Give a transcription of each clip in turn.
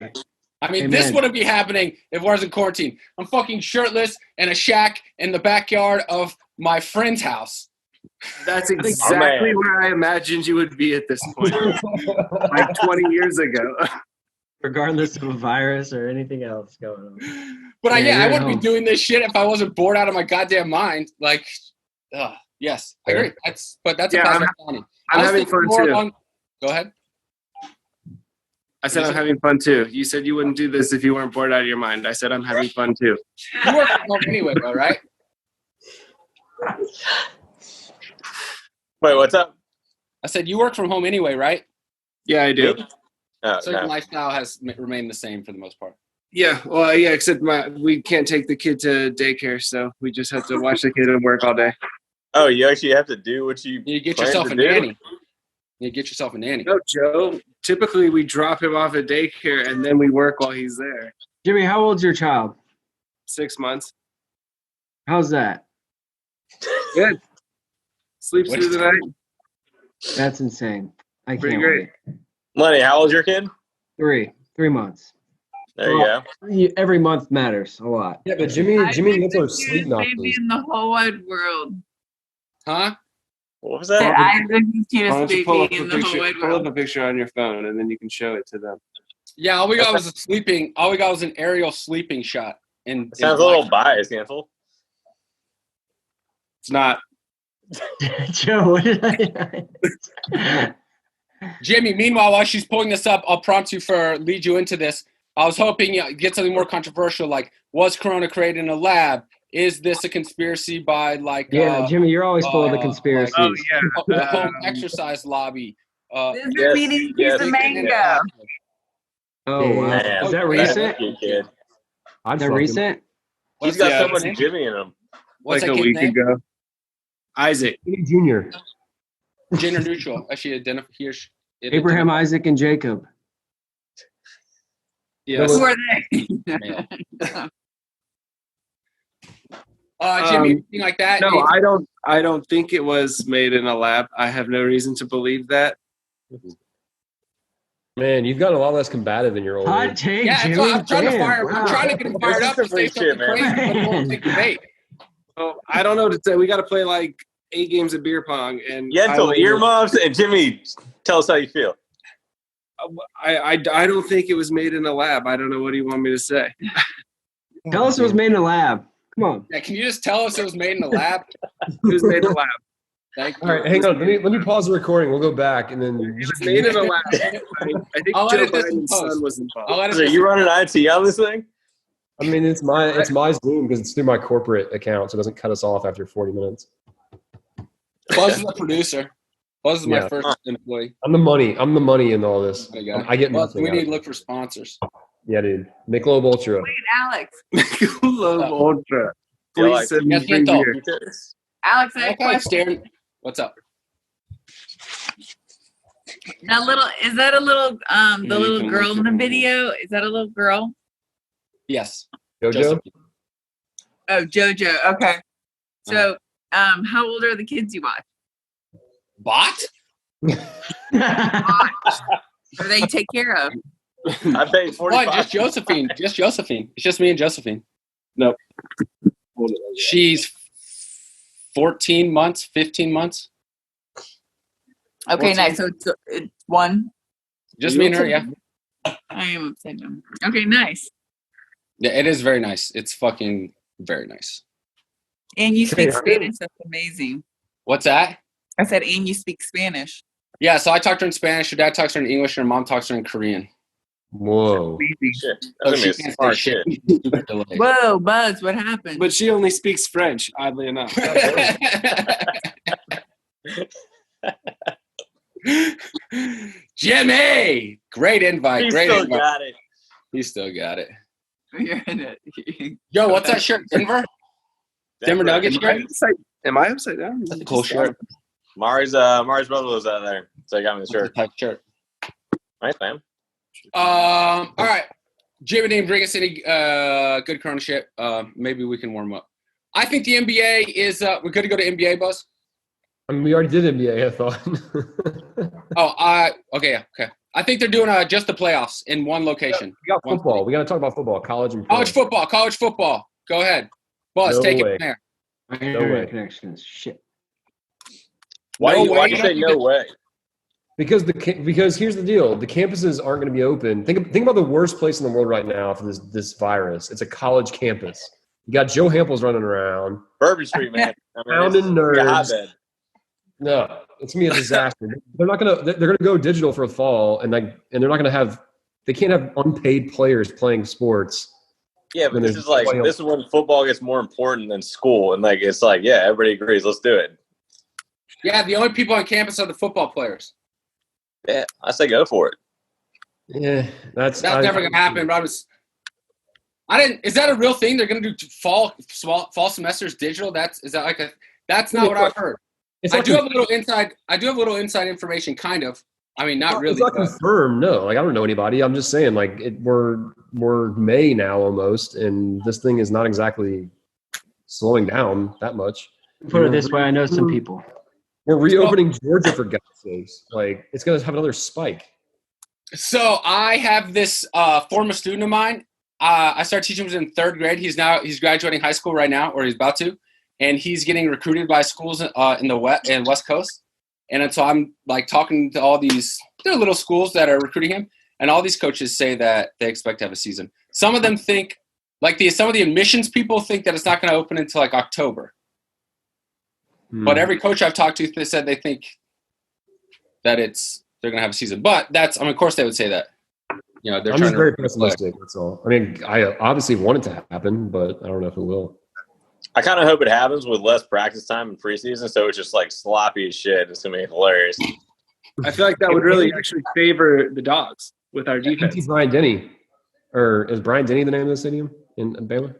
I mean, Amen. This wouldn't be happening if I wasn't quarantined. I'm fucking shirtless in a shack in the backyard of my friend's house. That's exactly where I imagined you would be at this point, like 20 years ago. Regardless of a virus or anything else going on. But Yeah, I you're wouldn't at be home. doing this shit if I wasn't bored out of my goddamn mind. Like, yes, I agree. That's a positive county. I'm having fun too. Go ahead. I said I'm having fun too. You said you wouldn't do this if you weren't bored out of your mind. I said I'm having fun too. You work from home anyway, though, right? Wait, what's up? I said you work from home anyway, right? Yeah, I do. So your lifestyle has remained the same for the most part. Yeah, well, yeah, except we can't take the kid to daycare, so we just have to watch the kid and work all day. Oh, you actually have to do what you get yourself a nanny. You get yourself a nanny. No, Joe. Typically, we drop him off at daycare and then we work while he's there. Jimmy, how old's your child? 6 months. How's that? Good. Sleeps through the night. That's insane. I Pretty can't great. wait. Lenny, how old's your kid? 3 months. There you go. Every month matters a lot. Yeah, but Jimmy and Nick are sleep Baby knockers. in the whole wide world. Huh? What was That that? Isaac's Why cutest don't you baby in the whole wide pull up world. a picture on your phone and then you can show it to them. Yeah, all we got was an aerial sleeping shot. And Sounds a little biased, Handful. It's not. Joe, what did I? Jimmy, meanwhile, while she's pulling this up, I'll lead you into this. I was hoping you get something more controversial, like, was Corona created in a lab? Is this a conspiracy by, Jimmy, you're always full of the conspiracies. The home exercise lobby? This is a meeting piece of mango. Oh, wow. Man, Is that recent? Kid. Is that recent? He's got so much Jimmy in him. What's like that a kid's week name? ago. Isaac. Junior. Gender neutral. Actually, identify here. Abraham, Isaac, and Jacob. Yes. Who are they? Jimmy, anything like that? No, I don't think it was made in a lab. I have no reason to believe that. Man, you've gotten a lot less combative in your old Hot age. take, Yeah, Jimmy. I'm trying to get him fired up to say something crazy, but he won't take the bait. Well, I don't know what to say. We got to play like 8 games of beer pong. And Yentl, earmuffs, and Jimmy, tell us how you feel. I don't think it was made in a lab. I don't know what do you want me to say. Tell us it was made in a lab. Come on. Yeah, can you just tell us it was made in the lab? It was made in a lab. Thank you. All right, hang on. Let me pause the recording. We'll go back and then. It was made in a lab. I think I'll Joe edit this in Biden's post. son was involved. I'll edit So this you running IT on this thing? I mean, it's my Zoom because it's through my corporate account, so it doesn't cut us off after 40 minutes. Buzz is the producer. Buzz is my Yeah. first employee. I'm the money in all this. There you go. I get Buzz, nothing. we out need of to it. look for sponsors. Yeah, dude. Michelob Ultra. Wait, Alex. Love Ultra. Yeah, Please like- send me Yes, free Yentl. beer. Alex, I have a Okay, question. Staring. What's up? Is that a little the you little can girl look in the at it. video? Is that a little girl? Yes. Jojo? Joseph. Oh, JoJo. Okay. So, how old are the kids you watch? Bot? Or they take care of? I paid 45. What? Just Josephine. Just Josephine. It's just me and Josephine. Nope. She's 14 months, 15 months. Okay, 14. nice. So it's one. Just me and her, yeah. I am upside down. Okay, nice. Yeah, it is very nice. It's fucking very nice. And you speak Hey, Spanish. That's amazing. What's that? I said, and you speak Spanish. Yeah, so I talked to her in Spanish, her dad talks to her in English, and her mom talks to her in Korean. Whoa. Shit. So That's she gonna be a can't say smart shit. shit. Stupid delay. Whoa, Buzz, what happened? But she only speaks French, oddly enough. Jimmy! Great invite. He Great still invite. got it. He still got it. You're in it. Yo, what's that shirt? Denver? Denver Nuggets shirt? Am I upside down? That's a cool shirt. Mari's brother lives out there, so I got me the shirt. Type shirt. Nice, man. All right. Jimmy didn't bring us any good Corona shit. Maybe we can warm up. I think the NBA is we're good to go to NBA, Buzz? I mean, we already did NBA, I thought. Okay. I think they're doing just the playoffs in one location. We got One football. city. We got to talk about football, college and pro. College football. Go ahead. Buzz, No take way. it from there. My way. internet connection is shit. Why No do way. you say no way? Because here's the deal: the campuses aren't going to be open. Think about the worst place in the world right now for this virus. It's a college campus. You got Joe Hamples running around, Bourbon Street, man. pounding It's a nerds. hotbed. No, it's gonna be a disaster. They're gonna go digital for the fall, and they're not gonna have. They can't have unpaid players playing sports. Yeah, but when this there's is when football gets more important than school, and it's like, yeah, everybody agrees. Let's do it. Yeah, the only people on campus are the football players. Yeah, I say go for it. Yeah, that's never gonna happen. But is that a real thing? They're gonna do fall semesters digital? That's not what I've heard. I do have a little inside information, kind of. I mean, not really. It's not confirmed. No, I don't know anybody. I'm just saying, we're May now almost, and this thing is not exactly slowing down that much. Put it this way, I know some people. We're reopening Georgia for God's sakes. It's gonna have another spike. So I have this former student of mine. I started teaching him in third grade. He's graduating high school right now, or he's about to, and he's getting recruited by schools in the West Coast. And so I'm talking to all these little schools that are recruiting him, and all these coaches say that they expect to have a season. Some of them think, some of the admissions people think that it's not going to open until October. But every coach I've talked to, they said they think that they're going to have a season. But of course they would say that. They're I'm trying just to very pessimistic. That's all. I mean, I obviously want it to happen, but I don't know if it will. I kind of hope it happens with less practice time in preseason, so it's just sloppy as shit. It's gonna be hilarious. I feel like that would really actually favor the Dogs with our defense. Brian Denny, or is Brian Denny the name of the stadium in Baylor?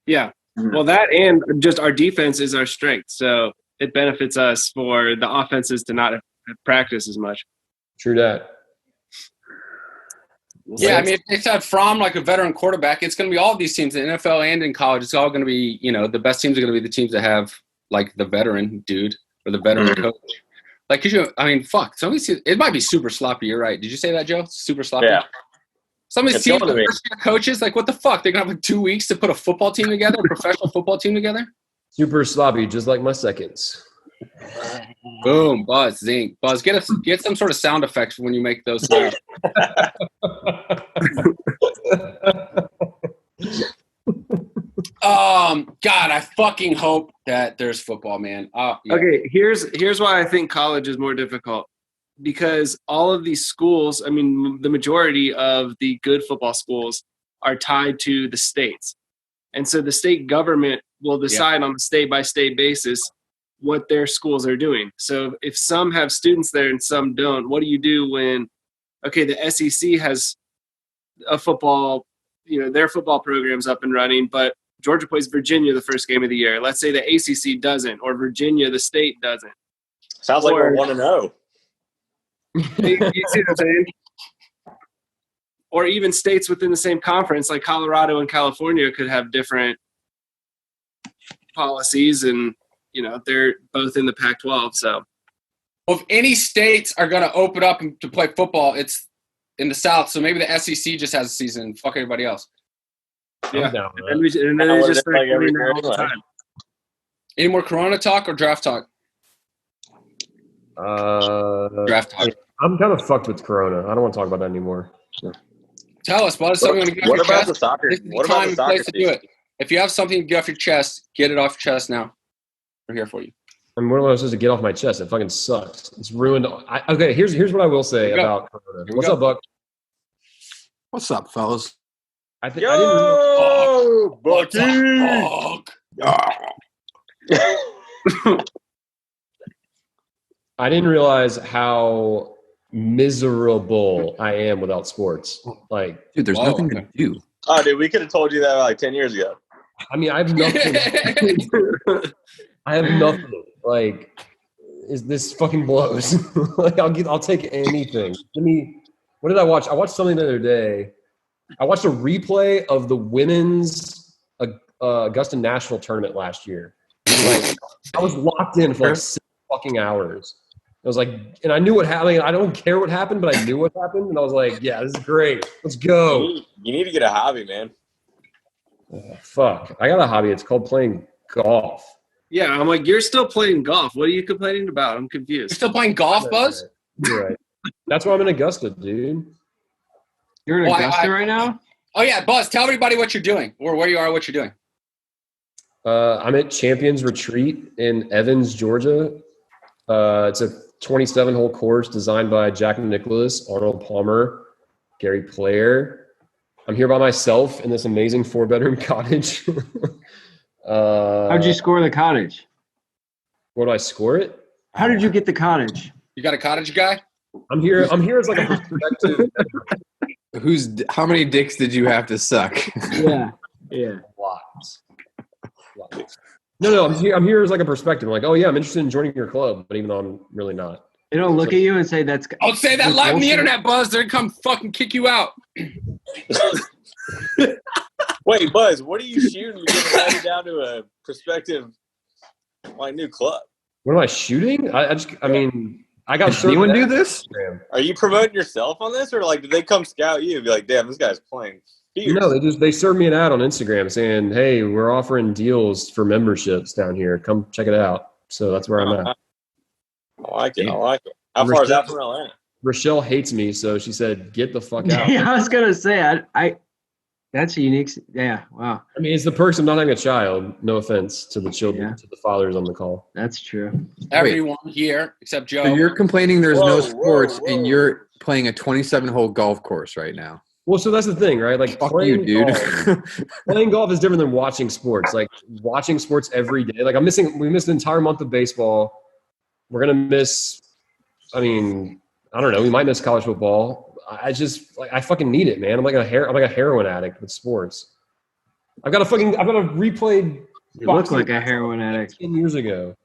Yeah. Well, that and just our defense is our strength, so it benefits us for the offenses to not have practice as much. True that. Yeah, I mean, if it's had Fromm a veteran quarterback, it's going to be all of these teams in the NFL and in college. It's all going to be, the best teams are going to be the teams that have the veteran dude or the veteran coach. Some of these teams, it might be super sloppy. You're right. Did you say that, Joe? Super sloppy. Yeah. Some of these teams, the first-year coaches, what the fuck? They're going to have 2 weeks to put a football team together, a professional football team together. Super sloppy, just like my seconds. Boom, Buzz, zing, Buzz. Get some sort of sound effects when you make those sounds. God, I fucking hope that there's football, man. Yeah. Okay, here's why I think college is more difficult. Because all of these schools, I mean, the majority of the good football schools are tied to the states. And so the state government will decide on a state-by-state basis what their schools are doing. So if some have students there and some don't, what do you do when, the SEC has a football, their football program's up and running, but Georgia plays Virginia the first game of the year. Let's say the ACC doesn't, or Virginia, the state, doesn't. Sounds like we're 1-0. You see what I'm saying? Or even states within the same conference, like Colorado and California, could have different policies, and they're both in the Pac-12. So, well, if any states are going to open up to play football, it's in the South. So maybe the SEC just has a season. Fuck everybody else. Yeah, and then they just start doing that all the time. Any more Corona talk or draft talk? Draft talk. I'm kind of fucked with Corona. I don't want to talk about that anymore. Tell us, what is something to get off your about chest? the soccer? This is the What about time the and soccer place to do it. If you have something to get off your chest, get it off your chest now. We're here for you. And what am I supposed to get off my chest? It fucking sucks. It's ruined. Okay, here's what I will say about Corona. What's up, Buck? What's up, fellas? I didn't Yo, Bucky! I didn't realize how miserable I am without sports. Dude, there's nothing to do. Oh, dude, we could have told you that 10 years ago. I mean, I have nothing. I have nothing. This fucking blows. I'll take anything. What did I watch? I watched something the other day. I watched a replay of the women's Augusta National tournament last year. I was locked in for 6 fucking hours. I was like, and I knew what happened. I don't care what happened, but I knew what happened, and I was like, yeah, this is great. Let's go. You need to get a hobby, man. Oh, fuck, I got a hobby. It's called playing golf. Yeah, I'm like, you're still playing golf. What are you complaining about? I'm You're confused. still playing golf, Buzz? You're right. That's why I'm in Augusta, dude. You're in Oh, Augusta right now? Oh yeah, Buzz. Tell everybody what you're doing, or where you are, what you're doing. I'm at Champions Retreat in Evans, Georgia. It's a 27-hole course designed by Jack Nicklaus, Arnold Palmer, Gary Player. I'm here by myself in this amazing 4-bedroom cottage. How'd you score the cottage? Where do I score it? How did you get the cottage? You got a cottage guy? I'm here as like a perspective. How many dicks did you have to suck? Yeah. Lots. No, I'm here as like a perspective. I'm like, oh yeah, I'm interested in joining your club, but even though I'm really not. They don't look at you and say that's. Don't say that that's live on the bullshit. internet, Buzz. They're gonna come fucking kick you out. Wait, Buzz, what are you shooting? You're getting invited down to a prospective, like, new club. What am I shooting? I mean, I got. Does anyone do this? Are you promoting yourself on this, or like did they come scout you and be like, "Damn, this guy's playing"? Fierce. No, they served me an ad on Instagram saying, "Hey, we're offering deals for memberships down here. Come check it out." So that's where I'm at. I like it. How far is that from Atlanta? Rochelle hates me, so she said, "Get the fuck out." Yeah, I was gonna say I that's a unique. Yeah, wow, I mean, it's the perks of not having a child. No offense to the children, Yeah. to the fathers on the call. that's true. Everyone here except Joe. So you're complaining there's Whoa, no whoa, sports, whoa. and you're playing a 27-hole golf course right now. Well, so that's the thing, right? Like Fuck you, dude. Playing golf is different than watching sports. Like watching sports every day. Like we missed an entire month of baseball. We're gonna miss. I mean, I don't know. We might miss college football. I fucking need it, man. I'm like a heroin addict with sports. I've got a replayed. You look like a heroin addict. 10 years ago.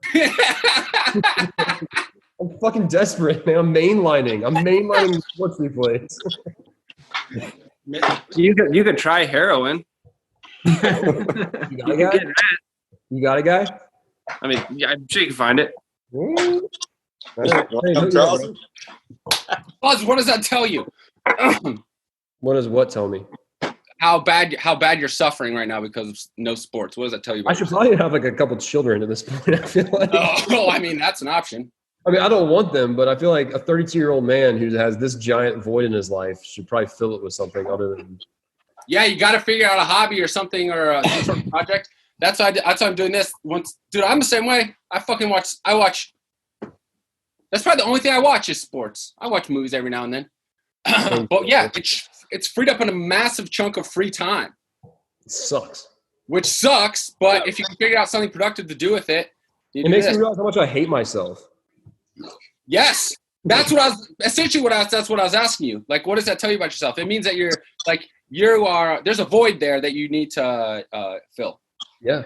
I'm fucking desperate, man. I'm mainlining sports replays. You could try heroin. You got a guy? You got a guy? I mean, yeah, I'm sure you can find it. All right. You Hey, wanna come, Charles? Buzz, what does that tell you? What does what tell me? How bad you're suffering right now because of no sports. What does that tell you about I should yourself? probably have like a couple children at this point. I feel like. Oh, I mean, that's an option. I mean, I don't want them, but I feel like a 32-year-old man who has this giant void in his life should probably fill it with something other than. Yeah, you got to figure out a hobby or something or some sort of project. That's why I'm doing this. Dude, I'm the same way. I watch. That's probably the only thing I watch is sports. I watch movies every now and then. But yeah, it's freed up in a massive chunk of free time. It sucks. Which sucks, but if you can figure out something productive to do with it, you It do makes this. me realize how much I hate myself. Yes, that's what I was asking you. Like, what does that tell you about yourself? It means that there's a void there that you need to fill. Yeah.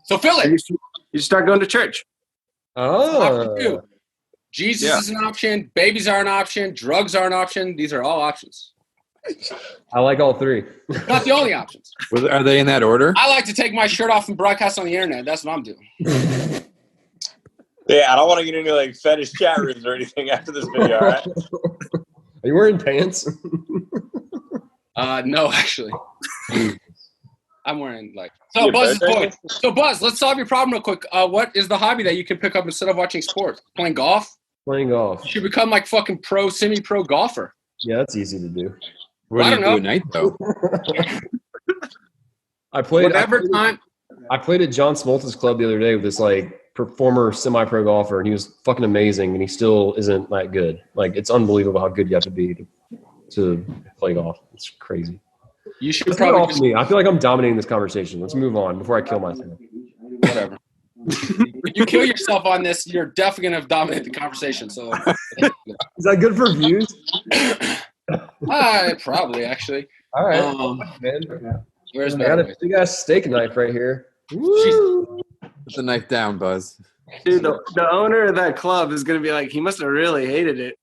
So fill it. You start going to church. Oh. Jesus Yeah. is an option. Babies are an option. Drugs are an option. These are all options. I like all three. Not the only options. Are they in that order? I like to take my shirt off and broadcast on the internet. That's what I'm doing. Yeah, I don't want to get into like fetish chat rooms or anything after this video. All right. Are you wearing pants? No, actually. I'm wearing You Buzz. bet. So Buzz, let's solve your problem real quick. What is the hobby that you can pick up instead of watching sports? Playing golf? Playing golf. You should become like fucking semi-pro golfer. Yeah, that's easy to do. What I do you don't do know. at night, though? I played at John Smoltz's club the other day with this former semi-pro golfer, and he was fucking amazing, and he still isn't that good. Like, it's unbelievable how good you have to be to play golf. It's crazy. You should Let's get off probably me. I feel like I'm dominating this conversation. Let's move on before I kill myself. whatever. If you kill yourself on this, you're definitely gonna dominate the conversation. So, Is that good for views? probably actually. All right, Man, where's I got my a big ass steak knife right here. Woo! Put the knife down, Buzz. Dude, the owner of that club is going to be like, he must have really hated it.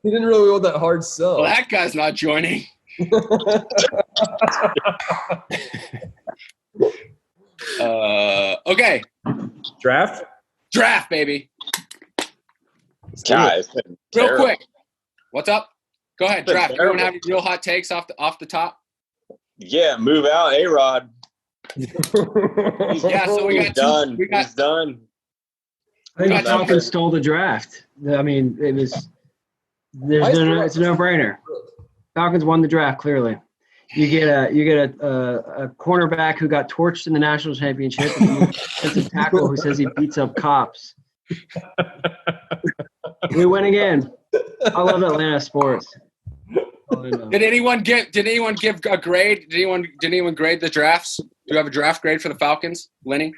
He didn't really want that hard sell. Well, that guy's not joining. Okay. Draft? Draft, baby. God, it's been Real terrible. quick. What's up? Go ahead, It's been draft. Anyone terrible. have any real hot takes off the top? Yeah, move out, A-Rod. Yeah, so we He's got done. we got He's done. I think got the Falcons stole the draft. I mean, it's a no-brainer. Falcons won the draft clearly. You get a cornerback who got torched in the national championship, and a tackle who says he beats up cops. We win again. I love Atlanta sports. Did anyone give a grade? Did anyone grade the drafts? Do you have a draft grade for the Falcons, Lenny?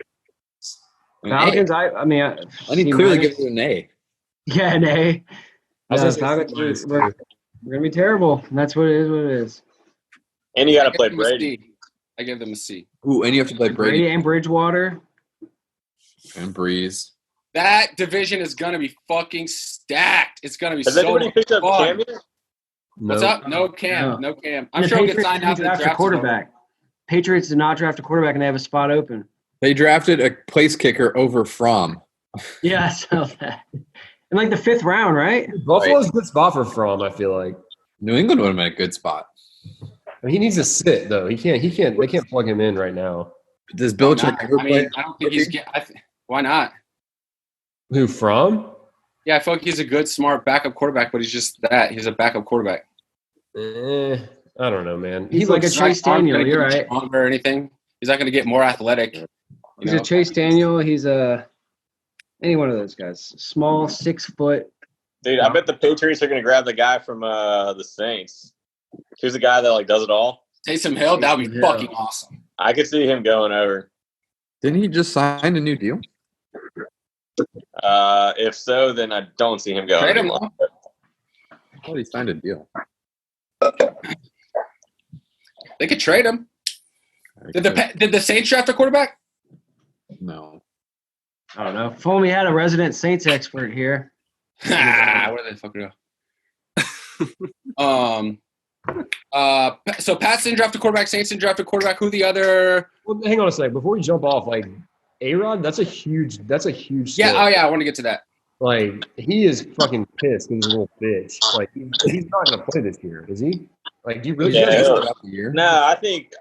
Falcons, I mean, I need clearly give it an A. Yeah, an A. I was No, gonna say Falcons, C- we're gonna be terrible. And that's what it is. What it is. And you got to I play give them a Brady. C. I give them a C. Ooh, and you have to play Brady Brady and Bridgewater. and Breeze. That division is gonna be fucking stacked. It's gonna be Has so anybody much picked up fun. Cam yet? What's up? No Cam. No Cam. I'm And the sure he'll get Patriots signed didn't after the draft a draft. quarterback. Patriots did not draft a quarterback, and they have a spot open. They drafted a place kicker over Fromm. Yeah, I saw that. In like the 5th round, right? Buffalo's a good spot for Fromm, I feel like. New England would have been a good spot. I mean, he needs to sit though. They can't plug him in right now. Does Belichick ever I play? mean, I don't think he's. Why not? Who, Fromm? Yeah, I feel like he's a good, smart backup quarterback, but he's just that. He's a backup quarterback. I don't know, man. He's like a Chase Daniel. You're right. Or anything. He's not going to get more athletic. He's a Chase Daniel. He's any one of those guys. Small, 6 foot. Dude, I bet the Patriots are going to grab the guy from the Saints. Who's the guy that like does it all? Taysom Hill, that would be fucking awesome. I could see him going over. Didn't he just sign a new deal? If so, then I don't see him going. Trade him. anymore. I thought he signed a deal. They could trade him. Did the Saints draft a quarterback? No. I don't know. If only we had a resident Saints expert here. Where the fuck go? So Pats didn't draft a quarterback. Saints didn't draft a quarterback. Who the other? Well, hang on a second. Before you jump off, like A-Rod, that's a huge Yeah. story. Oh yeah. I want to get to that. Like, he is fucking pissed because he's a little bitch. Like, he's not going to play this year, is he? Like, do you really Yeah, think he'll- Throughout the year? No, I think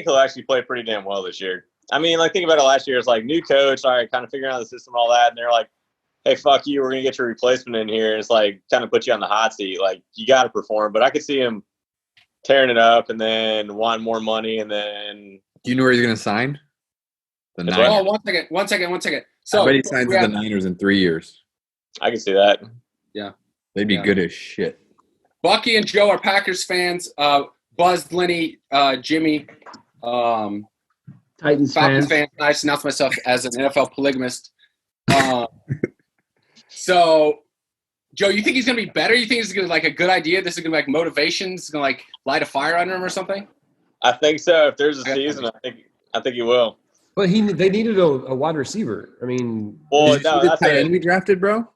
he'll actually play pretty damn well this year. I mean, like think about it. Last year, it's like new coach, all right, kind of figuring out the system, and all that, and they're like, "Hey, fuck you, we're gonna get your replacement in here." And it's like kind of put you on the hot seat. Like you got to perform. But I could see him tearing it up and then wanting more money, and then Do you know where he's going to sign? The That's Niners. Oh, one second. So I bet he signs we with have- the Niners in 3 years. I can see that. They'd be Yeah. good as shit. Bucky and Joe are Packers fans. Buzz, Lenny, Jimmy, Titans Falcons fans. fan. I just announced myself as an NFL polygamist. So, Joe, you think he's going to be better? You think this is going to like a good idea? This is going to be like motivation? This is going to like light a fire under him or something? I think so. If there's a season, I think he will. But they needed a wide receiver. I mean, Well, Did you no, see the that's tight it. end we drafted, bro?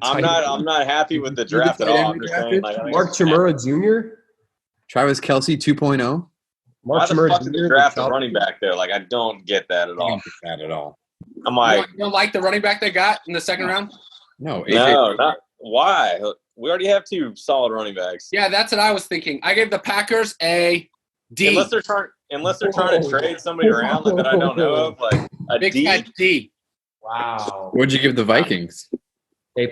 I'm not happy with the Did you see draft the at tight end all. we I'm just saying, drafted? like, I think Mark it's- Chimura Jr.? Travis Kelsey 2.0? Why Mark the Chimura fuck did Jr. they draft a the running back though? Like I don't get that at I all. don't get that at all. I'm You like, don't like the running back they got in the second round? No, AJ. no, not why? We already have 2 solid running backs. Yeah, that's what I was thinking. I gave the Packers a D. Unless they're trying to trade somebody around that I don't know of, like a Big D. fat D. Wow. What'd you give the Vikings? A+.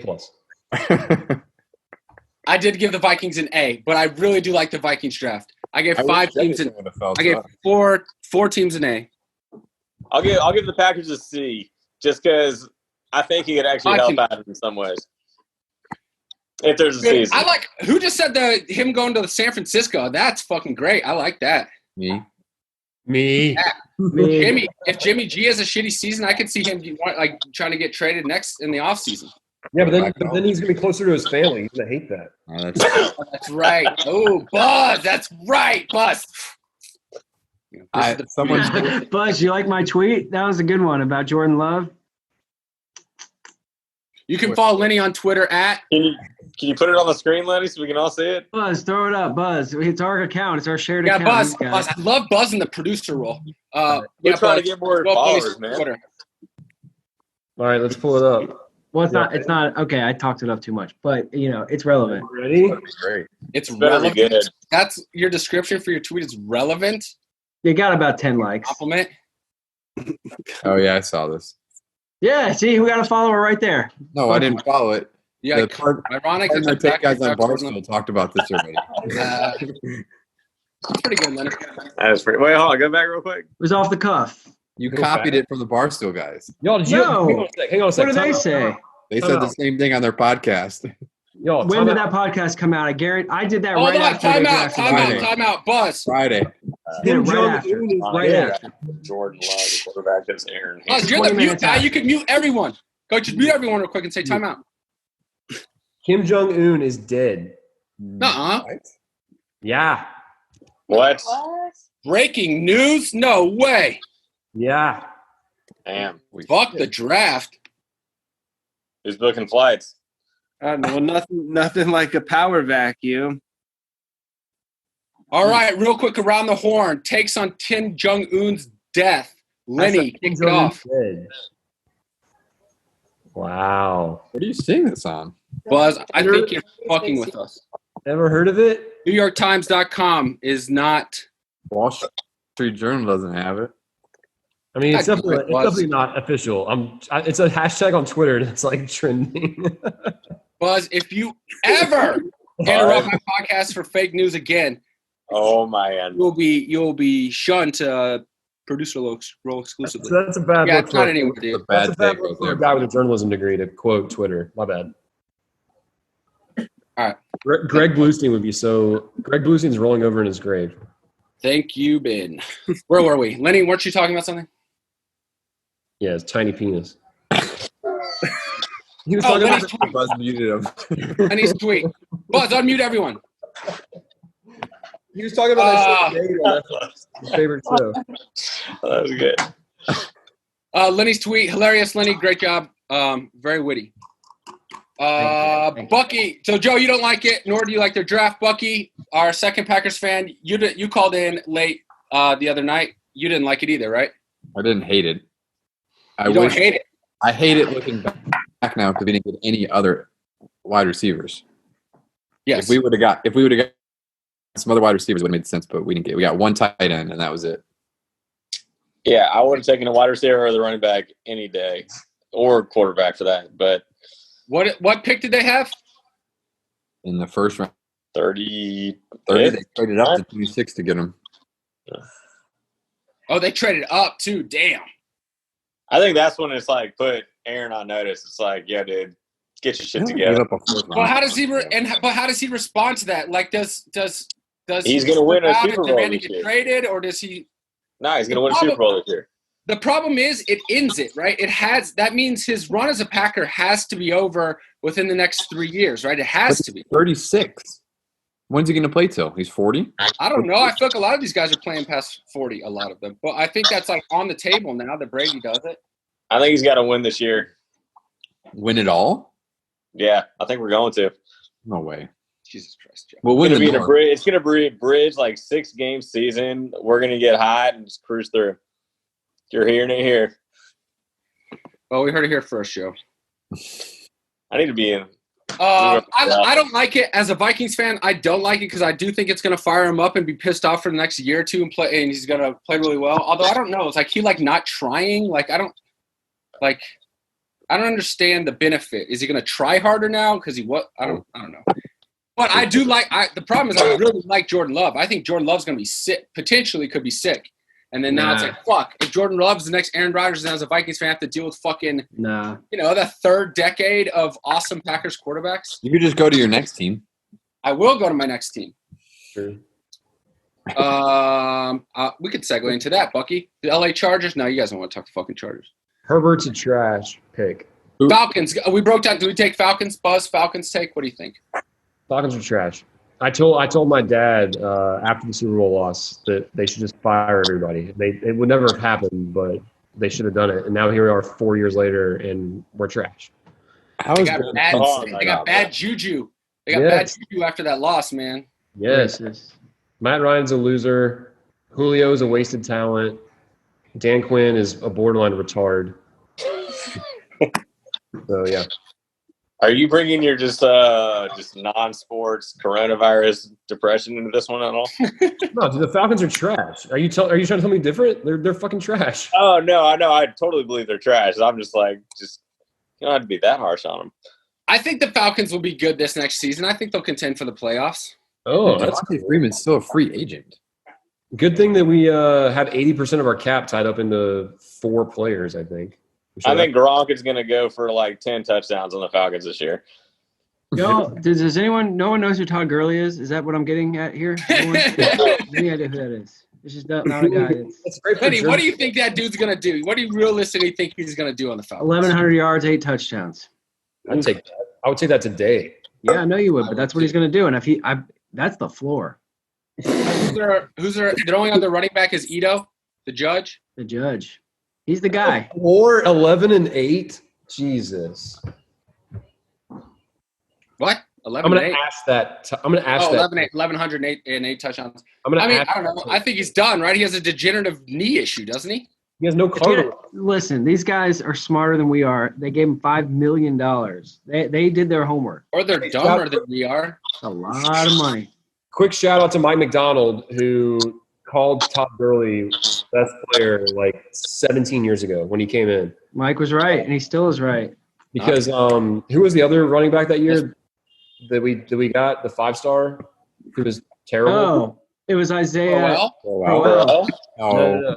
I did give the Vikings an A, but I really do like the Vikings draft. I gave 5 teams an I gave four teams an A. I'll give the Packers a C just because I think he could actually help out in some ways. If there's a season. I like who just said him going to San Francisco. That's fucking great. I like that. Me? Me. Jimmy, if Jimmy G has a shitty season, I could see him like trying to get traded next in the offseason. Yeah, but then he's going to be closer to his family. He's going to hate that. Oh, that's That's right. Oh, Buzz. That's right, Buzz. Buzz, you like my tweet? That was a good one about Jordan Love. You can follow Lenny on Twitter at Can Can you put it on the screen, Lenny, so we can all see it? Buzz, throw it up, Buzz. It's our account. It's our shared Yeah, account. Buzz. I love Buzz in the producer role. We're Yeah, trying to Buzz. get more Go funny followers, man. Twitter. All right, let's pull it up. Well, it's not. Okay, I talked it up too much, but it's relevant. Ready? Great. It's Better be relevant. good. That's your description for your tweet. It's relevant. You got about 10 likes. Compliment. Oh yeah, I saw this. Yeah, see, we got a follower right there. No, I didn't follow it. Yeah, The ironic that Partner you're Take back guys on to Barstool talked about this already. pretty good, Leonard. That was pretty. Wait, hold on. Go back real quick. It was off the cuff. You copied it from the Barstool guys. Y'all, did you? No. Hang on a sec. What did they say? They Time said the out. same thing on their podcast. Y'all, When time did out. that podcast come out? I did that Hold right on, after they drafted Friday. Biden. time out, Buzz. Friday. Did it Kim right after. Jong-un is Right dead. after. Jordan Love, the quarterback that's Aaron. Buzz, you're 20 the mute minutes guy. after. You can mute everyone. Go, just mute everyone real quick and say time out. Kim Jong-un is dead. Nuh-uh. Yeah. What? Breaking news? No way. Yeah. Damn. Fuck the draft. Who's booking flights? Well, nothing like a power vacuum. All right, real quick around the horn. Takes on Kim Jong-un's death. Lenny, Kim kick it Jong-un's off. dead. Wow. What are you seeing this on? Buzz, I think you're fucking with us. Ever heard of it? NewYorkTimes.com is not. Wall Street Journal doesn't have it. I mean, it's I definitely, think it was. not official. It's a hashtag on Twitter and it's like trending. Buzz, if you ever interrupt my podcast for fake news again, Oh man. you'll be shunned to producer role exclusively. So that's a bad Yeah, look it's not for- anywhere, The dude. That's bad a bad take look right for there. a guy with a journalism degree to quote Twitter. My bad. All right. Greg Bluestein would be so. Greg Bluestein's rolling over in his grave. Thank you, Ben. Where were we? Lenny, weren't you talking about something? Yeah, his tiny penis. He was Oh, talking Lenny's about. tweet. Buzz muted him. Lenny's tweet. Buzz, unmute everyone. He was talking about that show, Dating, that's his favorite show. That was good. Lenny's tweet. Hilarious, Lenny. Great job. Very witty. Thank you. Bucky. So, Joe, you don't like it, nor do you like their draft. Bucky, our second Packers fan, you called in late the other night. You didn't like it either, right? I didn't hate it. You don't hate it. I hate it looking back now because we didn't get any other wide receivers. Yes. If we would have got some other wide receivers, it would have made sense, but we didn't get. We got one tight end, and that was it. Yeah, I would have taken a wide receiver or the running back any day, or quarterback for that. But What pick did they have? In the first round, 30. 30, they traded up to 26 to get him. Oh, they traded up too. Damn. I think that's when it's like put Aaron on notice. It's like, yeah, dude, get your shit Gave together. up a fourth Well, round. how does he but how does he respond to that? Like, does He's gonna win a flip out Super and Bowl demand to this get year. traded, or does he? No, he's gonna win a Super Bowl this year. The problem is it ends it, right? That means his run as a Packer has to be over within the next 3 years, right? It has to be. 36. When's he going to play till? He's 40? I don't know. I feel like a lot of these guys are playing past 40, a lot of them. But I think that's like on the table now that Brady does it. I think he's got to win this year. Win it all? Yeah, I think we're going to. No way. Jesus Christ, Joe. Well, It's win gonna the be North. it's gonna be a bridge like 6-game season. We're gonna get hot and just cruise through. You're hearing it here. Well, we heard it here first, Joe. I need to be in. I don't like it as a Vikings fan. I don't like it because I do think it's going to fire him up and be pissed off for the next year or two and he's going to play really well. Although I don't know, it's like he not trying. Like I don't understand the benefit. Is he going to try harder now? Because I don't know. But I do the problem is I really like Jordan Love. I think Jordan Love's going to be sick. Potentially could be sick. And then now it's like, fuck, if Jordan Love's the next Aaron Rodgers, and as a Vikings fan, I have to deal with fucking, the third decade of awesome Packers quarterbacks. You could just go to your next team. I will go to my next team. Sure. We could segue into that, Bucky. The LA Chargers? No, you guys don't want to talk to fucking Chargers. Herbert's a trash pick. Falcons. We broke down. Do we take Falcons? Buzz, Falcons take? What do you think? Falcons are trash. I told my dad after the Super Bowl loss that they should just fire everybody. It would never have happened, but they should have done it. And now here we are 4 years later, and we're trash. How They is got Ben Cousins- bad juju. They got Yes. bad juju after that loss, man. Yes. Racist. Matt Ryan's a loser. Julio's a wasted talent. Dan Quinn is a borderline retard. So yeah. Are you bringing your just non-sports coronavirus depression into this one at all? No, dude, the Falcons are trash. Are you trying to tell me different? They're fucking trash. Oh no, I know. I totally believe they're trash. I'm just like, you don't have to be that harsh on them. I think the Falcons will be good this next season. I think they'll contend for the playoffs. Oh, Dude, that's Devontae Freeman's still a free agent. good thing that we have 80% of our cap tied up into 4 players, I think. I think Gronk is going to go for like 10 touchdowns on the Falcons this year. Yo, does anyone? No one knows who Todd Gurley is. Is that what I'm getting at here? No one? Any idea who that is? It's just not a guy. It's great for Lenny, what do you Jersey. think that dude's gonna do? What do you realistically think he's gonna do on the Falcons? 1,100 yards, 8 touchdowns. I would take that today. Yeah, I know you would, but that's what he's going to do. And if that's the floor. Who's their only other running back is Ito, the judge. The judge. He's the guy. 4, 11, and 8. Jesus. What? I'm 11 gonna and 8. ask that. I'm gonna ask Oh, that. 1,108 and 8 touchdowns. I'm gonna I mean, ask I don't know. I think he's done, right? He has a degenerative knee issue, doesn't he? He has no cardio. Listen, these guys are smarter than we are. They gave him $5 million. They did their homework. Or they're dumber than we are. A lot of money. Quick shout out to Mike McDonald, who called Todd Gurley best player like 17 years ago when he came in. Mike was right, and he still is right. Because who was the other running back that year that we got, the 5-star? Who was terrible? Oh, it was Isaiah. Oh, Crowell.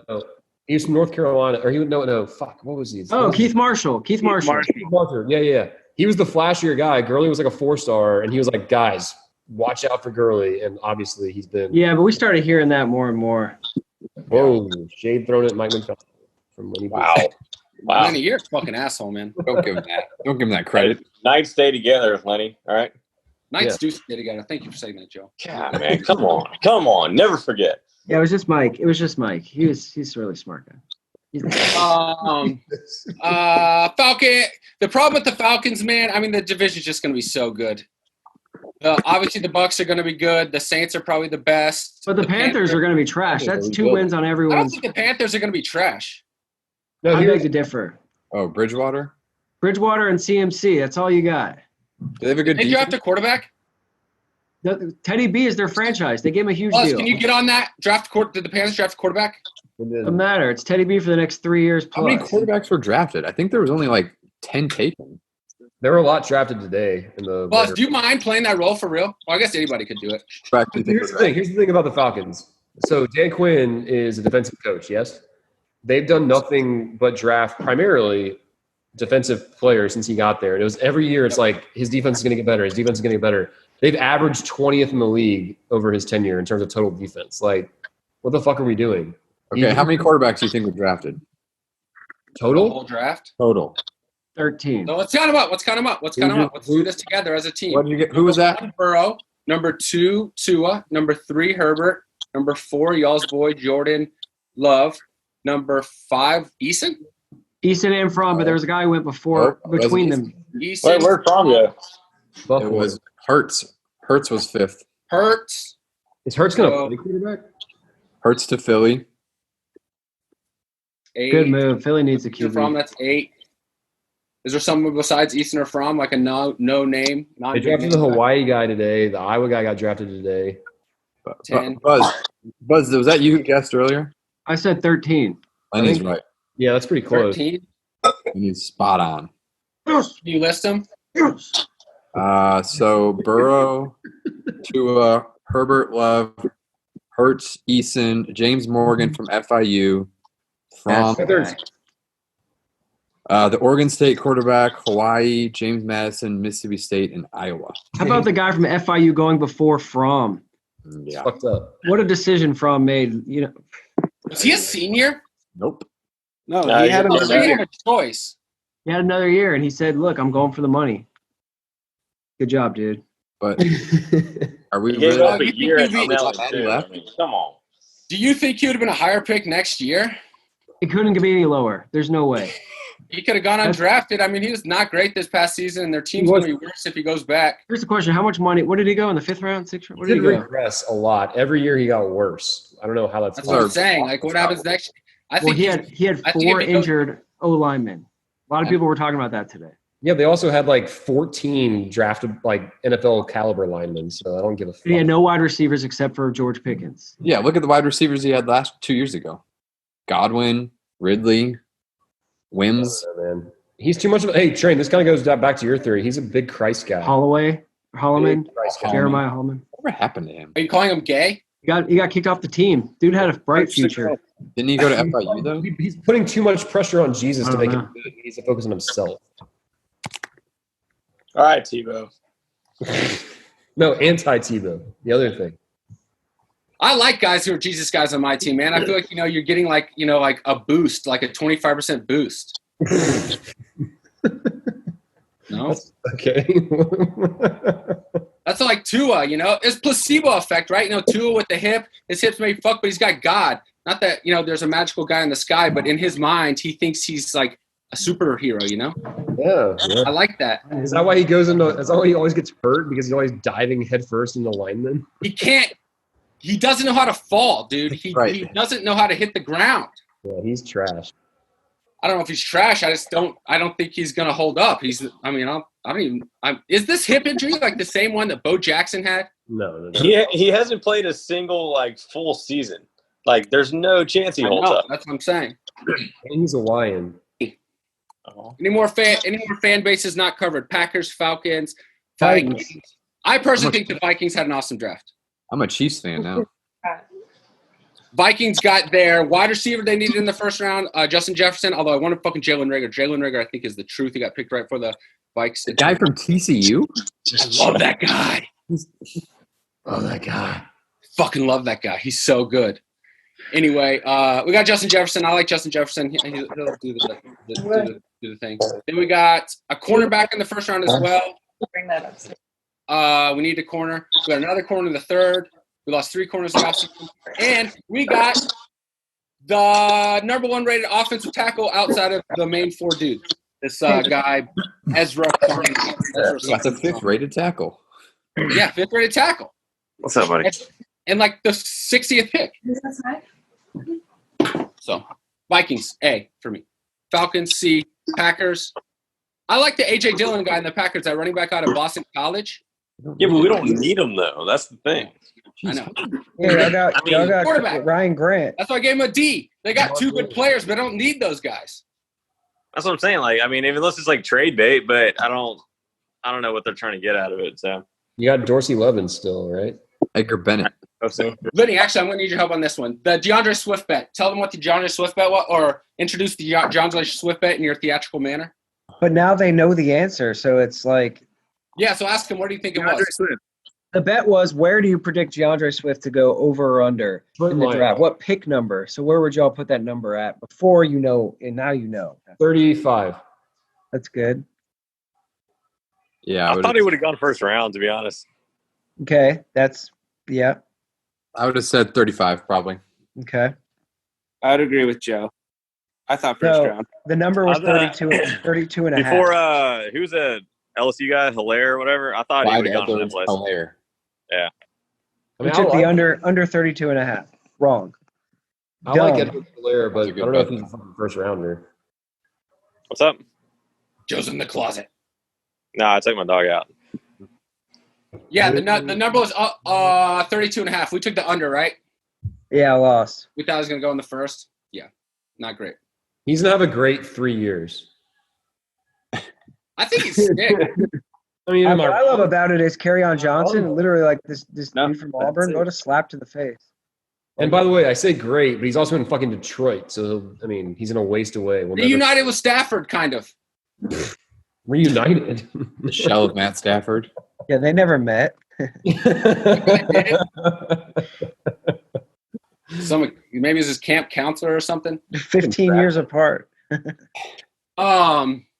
No. He was from North Carolina, or fuck, what was he? Oh, Keith Marshall. Keith Marshall. Yeah. He was the flashier guy. Gurley was like a 4-star, and he was like, guys, watch out for Gurley. And obviously he's been. Yeah, but we started hearing that more and more. Whoa, shade thrown at Mike McDonald. From when he Wow. Lenny, you're a fucking asshole, man. Don't give him that. Don't give him that credit. Nights stay together, Lenny. All right. Knights do stay together. Thank you for saying that, Joe. God, man. Come on. Never forget. Yeah, it was just Mike. He's a really smart guy. Falcon. The problem with the Falcons, man. I mean, the division's just going to be so good. Obviously, the Bucks are going to be good. The Saints are probably the best. But the Panthers are going to be trash. That's 2 wins on I don't everyone's. think the Panthers are going to be trash. No, I beg to differ. Oh, Bridgewater? Bridgewater and CMC. That's all you got. Do they have a good They defense? draft a quarterback. Teddy B is their franchise. They gave him a huge Buzz, deal. can you get on that? Did the Panthers draft a quarterback? Doesn't matter. It's Teddy B for the next 3 years How many plus. quarterbacks were drafted? I think there was only like 10 taken. There were a lot drafted today in the. Buzz, do you mind playing that role for real? Well, I guess anybody could do it. Here's the thing about the Falcons. So Dan Quinn is a defensive coach. Yes, they've done nothing but draft primarily defensive players since he got there. And it was every year. It's like his defense is going to get better. His defense is going to get better. They've averaged 20th in the league over his tenure in terms of total defense. Like, what the fuck are we doing? Okay, how many quarterbacks do you think were drafted? The Total? whole draft. Total. 13. So let's count them up. Let's do this together as a team. What did you get? Who was that? 1, Burrow. Number 2, Tua. Number 3, Herbert. Number 4, y'all's boy, Jordan Love. Number 5, Eason. Easton and From, but there was a guy who went before between them. Eason. Where's Tom go? It was Hurts. Hurts was 5th. Hurts. Is Hurts going to play quarterback? Hurts to Philly. 8. Good move. Philly needs a Eason From, QB. that's 8. Is there someone besides Eason or From, like a no name? They drafted the Hawaii guy today. The Iowa guy got drafted today. 10. Buzz, was that you who guessed earlier? I said 13. Lenny's right. Yeah, that's pretty close. 13. And he's spot on. Can you list them? So Burrow, Tua, Herbert Love, Hurts, Eason, James Morgan from FIU, from the Oregon State quarterback, Hawaii, James Madison, Mississippi State, and Iowa. How about the guy from FIU going before From? Yeah. Fucked up. What a decision From made. You know, Is he a senior? Nope. No, No, he he's had another a year. choice. he had another year, and he said, "Look, I'm going for the money." Good job, dude. But are we He gave really? up a year at you Melon, think too. left? I mean, come on. Do you think he would have been a higher pick next year? It couldn't be any lower. There's no way. He could have gone undrafted. I mean, he was not great this past season, and their team's going to be worse if he goes back. Here's the question: how much money? What did he go in the 5th round, 6th round? What did he go? Regress a lot. Every year he got worse. I don't know how that's. What I'm saying. Like, what happens next? I think he had 4 injured O linemen. A lot of people were talking about that today. Yeah, they also had like 14 drafted like NFL caliber linemen, so I don't give a fuck. He had no wide receivers except for George Pickens. Yeah, look at the wide receivers he had 2 years ago. Godwin, Ridley, Wims. Oh, man. He's too much of a – hey, Train, this kind of goes back to your theory. He's a big Christ guy. Holloman, Jeremiah Holloman. Whatever happened to him? Are you calling him gay? He got kicked off the team. Dude had a bright future. Didn't he go to FIU, though? He's putting too much pressure on Jesus to make him good. He needs to focus on himself. All right, Tebow. No, anti-Tebow. The other thing. I like guys who are Jesus guys on my team, man. I feel like, you're getting like a boost, like a 25% boost. No? Okay. That's like Tua, It's placebo effect, right? Tua with the hip, his hips may fuck, but he's got God. Not that, there's a magical guy in the sky, but in his mind, he thinks he's like a superhero, Yeah. I like that. Is that why he goes into – is that why he always gets hurt? Because he's always diving headfirst into linemen? He doesn't know how to fall, dude. He doesn't know how to hit the ground. Yeah, he's trash. I don't know if he's trash. I don't think he's going to hold up. Is this hip injury like the same one that Bo Jackson had? No. He hasn't played a single like full season. Like there's no chance he holds up. That's what I'm saying. And he's a lion. Any more fan bases not covered? Packers, Falcons, Vikings. I personally think the Vikings had an awesome draft. I'm a Chiefs fan now. Vikings got their wide receiver they needed in the first round, Justin Jefferson, although I wanted fucking Jalen Reagor. Jalen Reagor, I think, is the truth. He got picked right for the Vikes. The guy from TCU? I love that guy. Fucking love that guy. He's so good. Anyway, we got Justin Jefferson. I like Justin Jefferson. He'll do the thing. Then we got a cornerback in the first round as well. Bring that up. We need a corner. We got another corner in the third. We lost 3 corners last season. And we got the number 1 rated offensive tackle outside of the main 4 dudes. This guy, Ezra. That's a 5th rated tackle. Yeah, 5th rated tackle. What's up, buddy? And like the 60th pick. So, Vikings, A for me. Falcons, C. Packers. I like the A.J. Dillon guy in the Packers, that running back out of Boston College. Yeah, but we don't need him, though. That's the thing. I know. Yeah, y'all got quarterback. Ryan Grant. That's why I gave him a D. They got 2 good players, but I don't need those guys. That's what I'm saying. Like, I mean, unless it's like trade bait, but I don't know what they're trying to get out of it. So You got Dorsey Levin still, right? Edgar Bennett. Vinny, actually, I'm going to need your help on this one. The DeAndre Swift bet. Tell them what the DeAndre Swift bet was, or introduce the DeAndre Swift bet in your theatrical manner. But now they know the answer, so it's like – Yeah, so ask him, what do you think it was? Swift. The bet was, where do you predict DeAndre Swift to go over or under in the draft? What pick number? So where would y'all put that number at before you know, and now you know? 35. That's good. Yeah, I thought he would have gone first round, to be honest. Okay, yeah. I would have said 35 probably. Okay. I would agree with Joe. I thought first round. The number was 32 and a half. Before, who's a LSU guy, Hilaire or whatever? I thought he would have gone to that place. Hilaire. Yeah. We took the under 32 and a half. Wrong. I like Edward Hilaire, but I don't know if he's a first rounder. What's up? Joe's in the closet. No, I took my dog out. Yeah, the number was 32 and a half. We took the under, right? Yeah, I lost. We thought I was going to go in the first. Yeah, not great. He's going to have a great 3 years. I think he's sick. I mean, what I love about it is Kerryon Johnson, literally like this dude from Auburn, what a slap to the face. And by the way, I say great, but he's also in fucking Detroit. So, I mean, he's going to waste away. Reunited with Stafford, kind of. Reunited. The shell of Matt Stafford. Yeah, they never met. Maybe it's his camp counselor or something. 15 years apart. We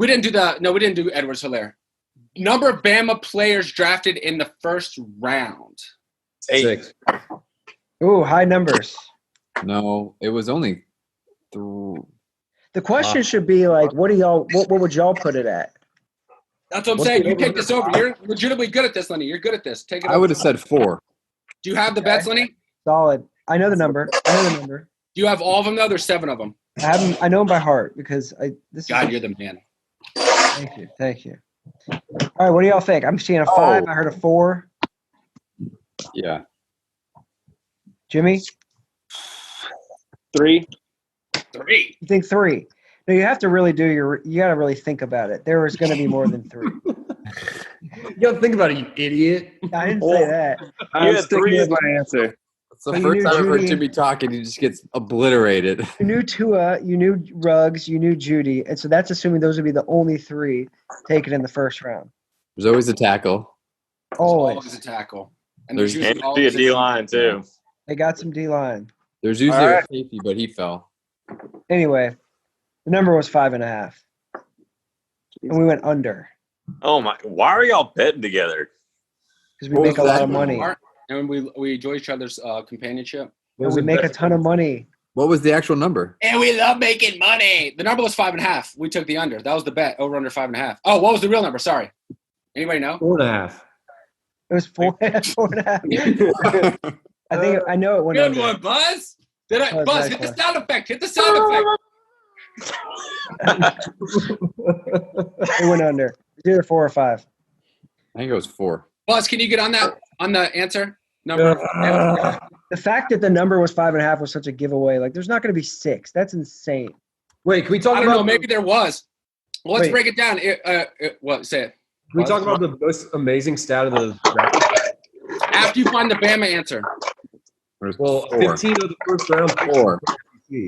didn't do Edwards Hilaire. Number of Bama players drafted in the first round. 8. 6. Ooh, high numbers. No, it was only The question should be like, what would y'all put it at? That's what I'm What's saying. the You take over-under? this over. You're legitimately good at this, Lenny. You're good at this. Take it over. I would have said 4. Do you have the bets, Lenny? Solid. I know the number. Do you have all of them, though? There's 7 of them. I know them by heart because God, you're the man. Thank you. All right, what do y'all think? I'm seeing a 5. Oh. I heard a 4. Yeah. Jimmy, 3. 3. you think 3? No, you have to really you got to really think about it. There was going to be more than 3. You gotta think about it, you idiot. I didn't say that. I'm had sticking 3 with my answer. It's the But you first knew time I've heard Judy- Jimmy talk and he just gets obliterated. You knew Tua, you knew Ruggs, you knew Judy, and so that's assuming those would be the only 3 taken in the first round. There's always a tackle. Always. Always a tackle. And There's usually And be a always D line too. They got some D-line. There's usually All a right. safety, but he fell. Anyway, the number was 5.5. And we went under Oh my! Why are y'all betting together? because we What make a was lot that? of money. And we enjoy each other's companionship. And we make a ton of money. What was the actual number? And we love making money. The number was 5.5. We took the under. That was the bet. Over under 5.5. Oh, what was the real number? Sorry. Anybody know? 4.5. It was 4.5. I think I know it went Good under. one, Buzz. Buzz, Buzz, nice hit the one. sound effect. Hit the sound effect. It went under. It's either 4 or 5. I think it was 4. Buzz, can you get on that on the answer number? The fact that the number was 5.5 was such a giveaway. Like, there's not going to be 6. That's insane. Wait, can we talk I don't about know. Maybe there was. Well, let's Wait. break it down. What? Say it. Can we talk about the most amazing stat of the draft? After you find the Bama answer. There's Well, 4. 15 of the first round. 4.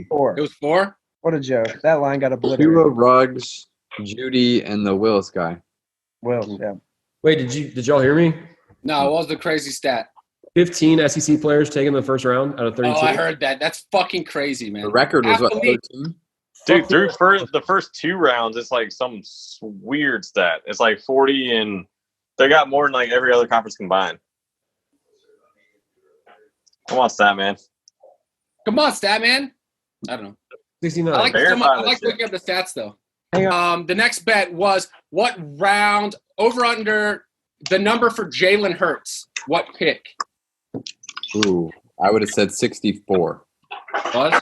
4. It was 4. What a joke. That line got Tua, obliterated. Ruggs, Judy, and the Willis guy. Will, yeah. Wait, did y'all hear me? No, what was the crazy stat? 15 SEC players taken in the first round out of 32. Oh, I heard that. That's fucking crazy, man. The record was what, Athlete. 13? Dude, through the first 2 rounds, it's like some weird stat. It's like 40, and they got more than like every other conference combined. Come on, stat man. Come on, stat man. I don't know. 69. I like Verify this shit. looking up the stats though. Hang on. The next bet was what round over under the number for Jalen Hurts. What pick? Ooh, I would have said 64. Buzz?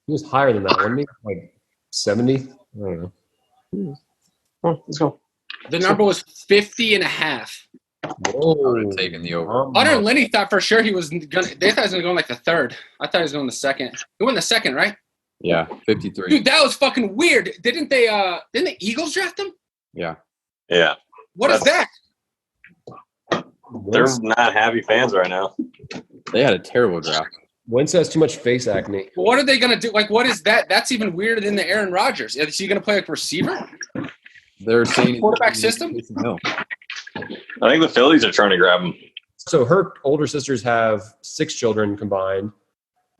He was higher than that, wasn't he? Like 70? I don't know. Oh, let's go. The number was 50.5. I would have taken the over. Hunter and Lenny thought for sure he was gonna. They thought he was gonna go in like the 3rd. I thought he was going the 2nd. He went the 2nd, right? Yeah, 53. Dude, that was fucking weird. Didn't they? Didn't the Eagles draft him? Yeah. Yeah, What is that? they're not happy fans right now. They had a terrible draft. Wentz has too much face acne. What are they gonna do? Like, what is that? That's even weirder than the Aaron Rodgers. Is he gonna play like receiver? They're saying Quarterback system? No. I think the Phillies are trying to grab him. So her older sisters have 6 children combined,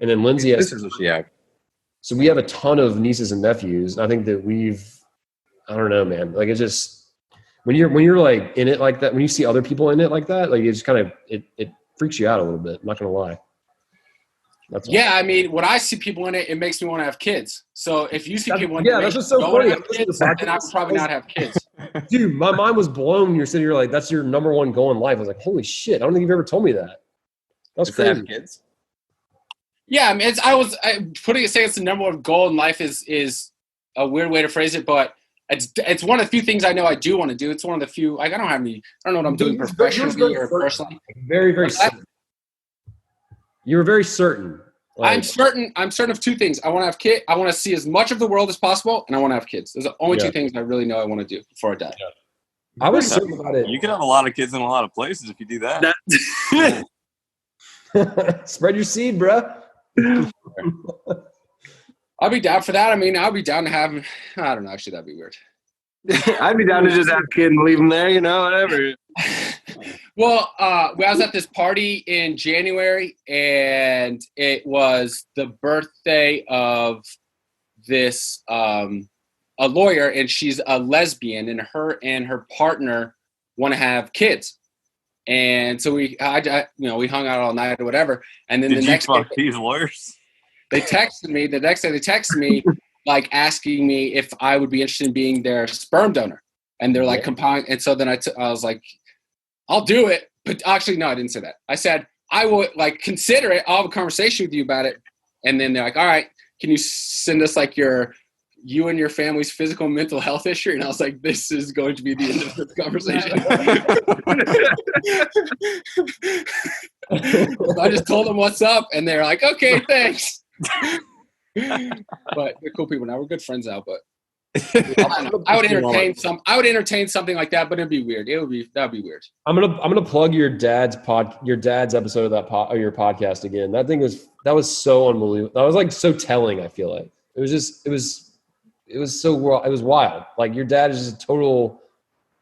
and then Lindsay has. Sisters does she have? So we have a ton of nieces and nephews. I think that I don't know, man. Like, it's just when you're like in it like that, when you see other people in it like that, like, it just kind of it freaks you out a little bit. I'm not gonna lie. That's all. Yeah, I mean, when I see people in it, it makes me want to have kids. So if you see people in Yeah, it, that's what's so don't wanna funny. have kids, then I would probably not have kids. Dude, my mind was blown when you're sitting here like, that's your number one goal in life. I was like, holy shit, I don't think you've ever told me that. That's Does they have crazy. kids? Yeah, I mean, putting it saying it's the number one goal in life is a weird way to phrase it, but it's one of the few things I know I do want to do. It's one of the few. Like, I don't know what I'm doing You're professionally very or personally. Very, very What's that? certain. You were very certain. Like, I'm certain of 2 things. I want to have kids. I want to see as much of the world as possible, and I want to have kids. Those are the only Yeah. 2 things I really know I want to do before I die. I was certain about it. You can have a lot of kids in a lot of places if you do that. Spread your seed, bruh. I'll be down for that. I mean, I'll be down to have. I don't know. Actually, that'd be weird. I'd be down to just have a kid and leave him there, whatever. Well, I was at this party in January, and it was the birthday of this a lawyer, and she's a lesbian, and her partner want to have kids. And so we hung out all night or whatever. And then Did the you next fuck day, these lawyers? they texted me. The next day they texted me, like asking me if I would be interested in being their sperm donor. And they're like compiling. And so then I was like, I'll do it. But actually, no, I didn't say that. I said, I will like consider it. I'll have a conversation with you about it. And then they're like, all right, can you send us like you and your family's physical and mental health history? And I was like, this is going to be the end of this conversation. I just told them what's up, and they're like, okay, thanks. But they're cool people now. We're good friends now, but I would entertain something like that, but it'd be weird. That'd be weird. I'm gonna plug your dad's episode of your podcast again. That was so unbelievable. That was like so telling. I feel like it was wild. Like your dad is just a total,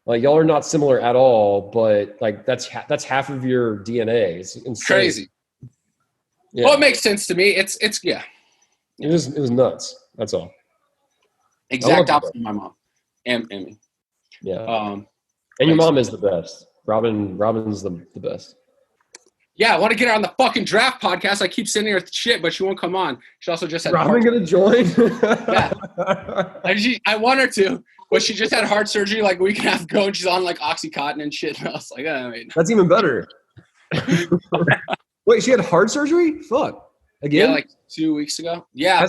like y'all are not similar at all, but like that's half of your DNA. It's insane. Crazy. Yeah. Well, it makes sense to me. It's yeah. It was nuts. That's all. Exact opposite of my mom and me. Yeah. And your mom is the best. Robin's the best. Yeah, I want to get her on the fucking draft podcast. I keep sending her shit, but she won't come on. She also just had Robin gonna join? Yeah. I want her to, but she just had heart surgery like a week and a half ago, and she's on like Oxycontin and shit. And I was like, that's even better. Wait, she had heart surgery? Fuck. Again? Yeah, like 2 weeks ago. Yeah.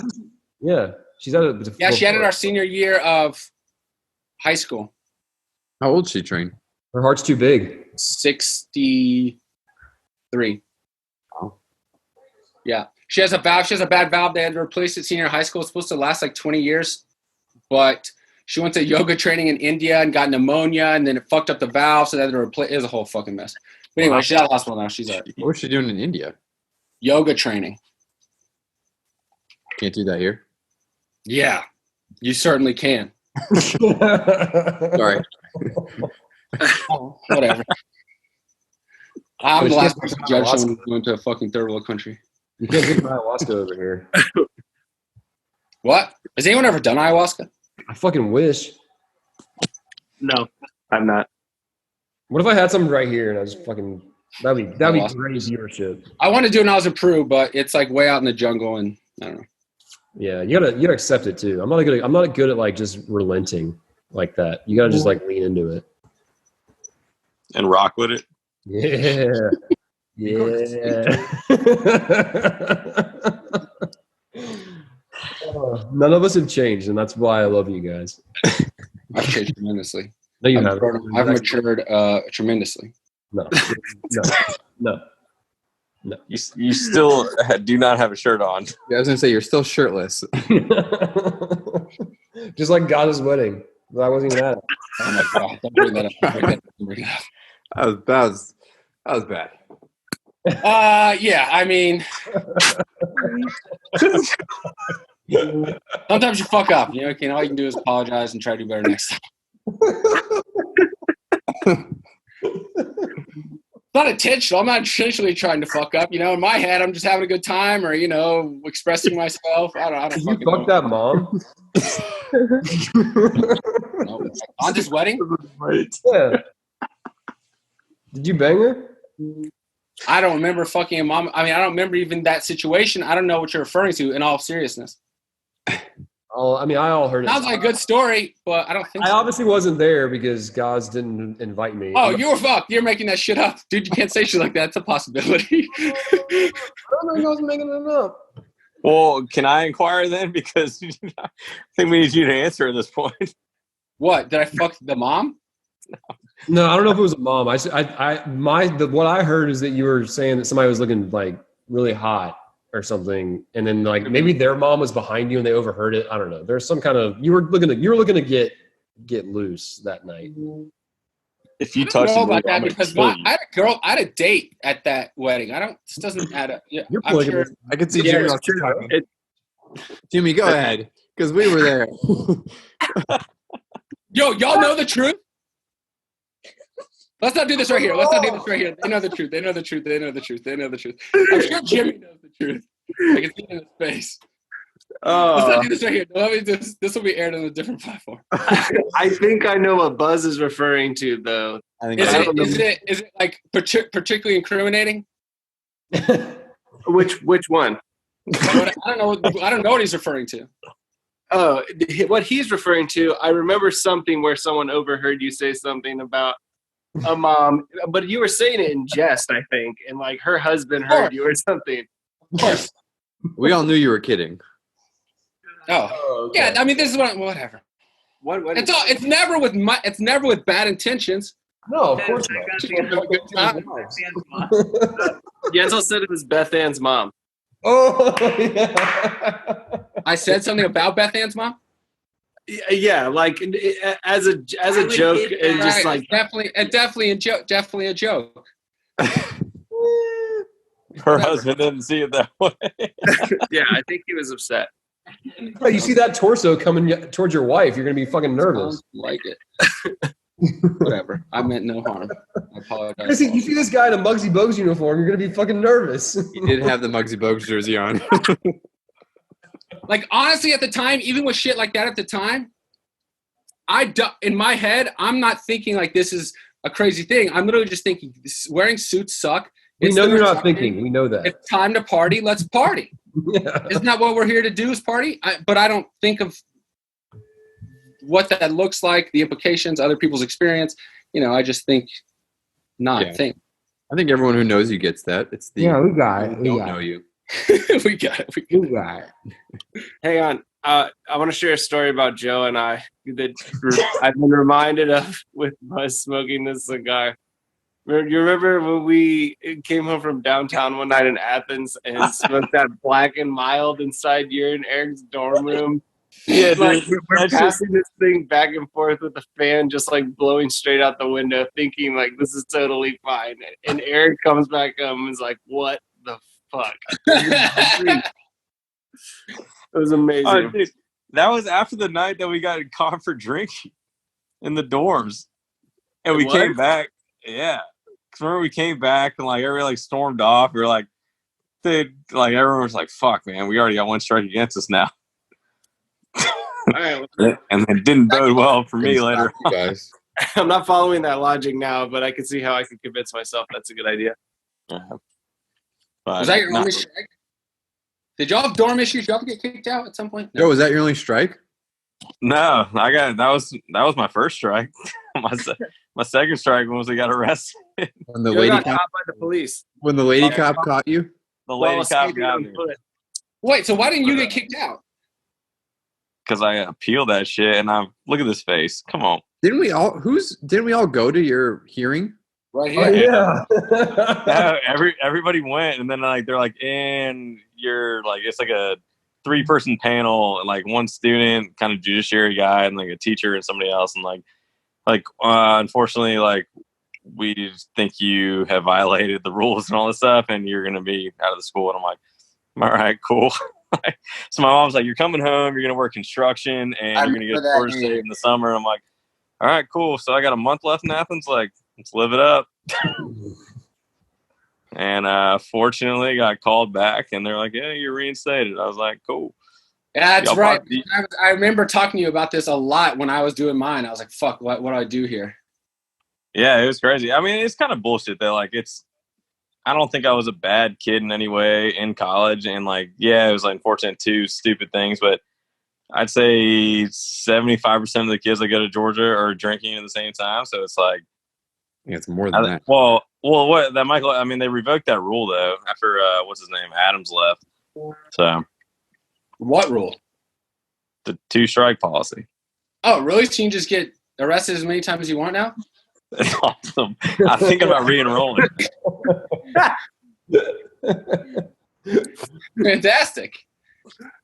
Yeah. She's had it. Yeah, she had it our senior year of high school. How old is she, Train? Her heart's too big. 63. Oh. Yeah. She has a valve. She has a bad valve. They had to replace it senior high school. It's supposed to last like 20 years. But she went to yoga training in India and got pneumonia, and then it fucked up the valve, so they had to replace it. Was a whole fucking mess. But anyway, she's out of the hospital now. She's all right. What was she doing in India? Yoga training. Can't do that here. Yeah, you certainly can. Sorry. Whatever. I'm the last person to judge someone going to a fucking third world country. You can't get ayahuasca over here. What? Has anyone ever done ayahuasca? I fucking wish. No, I'm not. What if I had something right here and I just fucking that'd be great viewership. I want to do it when I was in Peru, but it's like way out in the jungle, and I don't know. Yeah, you gotta accept it too. I'm not good at like just relenting like that. You gotta just like lean into it and rock with it. Yeah, yeah. None of us have changed, and that's why I love you guys. I've changed tremendously. No, you haven't. I've matured tremendously. No. You still do not have a shirt on. Yeah, I was gonna say you're still shirtless. Just like God's wedding. I wasn't even at it. Oh my god! Don't bring that up. That was bad. Yeah. I mean, sometimes you fuck up. You know, all you can do is apologize and try to do better next time. It's not intentional. I'm not intentionally trying to fuck up. You know, in my head, I'm just having a good time, or expressing myself. I don't. Did you fuck that mom? No. On this wedding? Right. Yeah. Did you bang her? I don't remember fucking a mom. I mean, I don't remember even that situation. I don't know what you're referring to. In all seriousness. Oh, I mean, I all heard it. Sounds like a good story, but I don't think so. I obviously wasn't there because Gaz didn't invite me. Oh, you were fucked. You're making that shit up. Dude, you can't say shit like that. It's a possibility. I don't know. I was making it up. Well, can I inquire then? Because I think we need you to answer at this point. What? Did I fuck the mom? No, I don't know if it was a mom. What I heard is that you were saying that somebody was looking like really hot or something, and then like maybe their mom was behind you and they overheard it. I don't know. There's some kind of you were looking to get loose that night. If you touch about that because I had a date at that wedding. This doesn't add up. Yeah, You're sure. I could see Jimmy. Jimmy, go ahead, because we were there. Yo, y'all know the truth? Let's not do this right here. They know the truth. I'm sure Jimmy knows the truth. I can see it in his face. Let's not Oh, do this right here. Let me this will be aired on a different platform. I think I know what Buzz is referring to, though. I think Is I it don't know. is it like particularly incriminating? Which one? I don't know what he's referring to. Oh, what he's referring to, I remember something where someone overheard you say something about a mom, but you were saying it in jest, I think, and like her husband heard you or something. Of course. we all knew you were kidding. Oh, okay. yeah. I mean, this is whatever. What It's all. It's never with it's never with bad intentions. No, of course not. Yenzel said it was Beth Ann's mom. Oh, yeah. I said something about Beth Ann's mom. Yeah, like as a joke, and just like definitely a joke. Her husband didn't see it that way. yeah, I think he was upset. Oh, you see that torso coming towards your wife, you're gonna be fucking nervous. Sounds like it. Whatever. I meant no harm. I apologize. You see this guy in a Muggsy Bogues uniform, you're gonna be fucking nervous. He did have the Muggsy Bogues jersey on. Like, honestly, at the time, even with shit like that at the time, in my head, I'm not thinking like this is a crazy thing. I'm literally just thinking wearing suits suck. We know you're not thinking. We know that. It's time to party. Let's party. Yeah. Isn't that what we're here to do is party? But I don't think of what that looks like, the implications, other people's experience. I just think think. I think everyone who knows you gets that. It's the we got it. who don't know you. We got it. We got it. Hang on. I want to share a story about Joe and I that I've been reminded of with us smoking this cigar. You remember when we came home from downtown one night in Athens and smoked that Black and Mild inside your and Eric's dorm room? Yeah, Like, dude. we're passing this thing back and forth with the fan just like blowing straight out the window, thinking like this is totally fine. And Eric comes back and is like, "What the fuck?" It was amazing. Oh, dude, that was after the night that we got caught for drinking in the dorms, and we came back. Yeah, 'cause remember we came back and like everybody like stormed off. We were like, dude, like everyone was like, "Fuck, man, we already got one strike against us now." All right, And it didn't bode well for me later. You guys. I'm not following that logic now, but I can see how I can convince myself that's a good idea. Was that your only strike? Did y'all have dorm issues? Y'all get kicked out at some point? Joe, was that your only strike? No, I got that was my first strike. my second strike was we got arrested. When the You lady got cop, caught by the police. when the lady cop caught you? The lady While cop skating got on me foot. Wait, so why didn't you get kicked out? because I appealed that shit. And I'm look at this face. Come on. Didn't we all go to your hearing? Right Oh, here. yeah. No, everybody went, and then like they're like, and you're like it's like a 3-person panel, and like one student, kind of judiciary guy, and like a teacher and somebody else, and like unfortunately, like we think you have violated the rules and all this stuff, and you're gonna be out of the school. And I'm like, all right, cool. So my mom's like, you're coming home, you're gonna work construction, and you're gonna get a Georgia State in the summer. I'm like, all right, cool. So I got a month left in Athens. Like, let's live it up. And fortunately, got called back, and they're like, "Yeah, you're reinstated." I was like, "Cool." Yeah, that's Y'all right. bought I remember talking to you about this a lot when I was doing mine. I was like, "Fuck, what do I do here?" Yeah, it was crazy. I mean, it's kind of bullshit though. Like, I don't think I was a bad kid in any way in college, and like, yeah, it was like unfortunate too, stupid things, but I'd say 75% of the kids that go to Georgia are drinking at the same time. So it's like, Yeah, it's more than that. well, what that Michael? I mean, they revoked that rule though after what's his name, Adams left. So What rule? the 2-strike policy. Oh, really? So you can just get arrested as many times as you want now? That's awesome. I think about re-enrolling. Fantastic.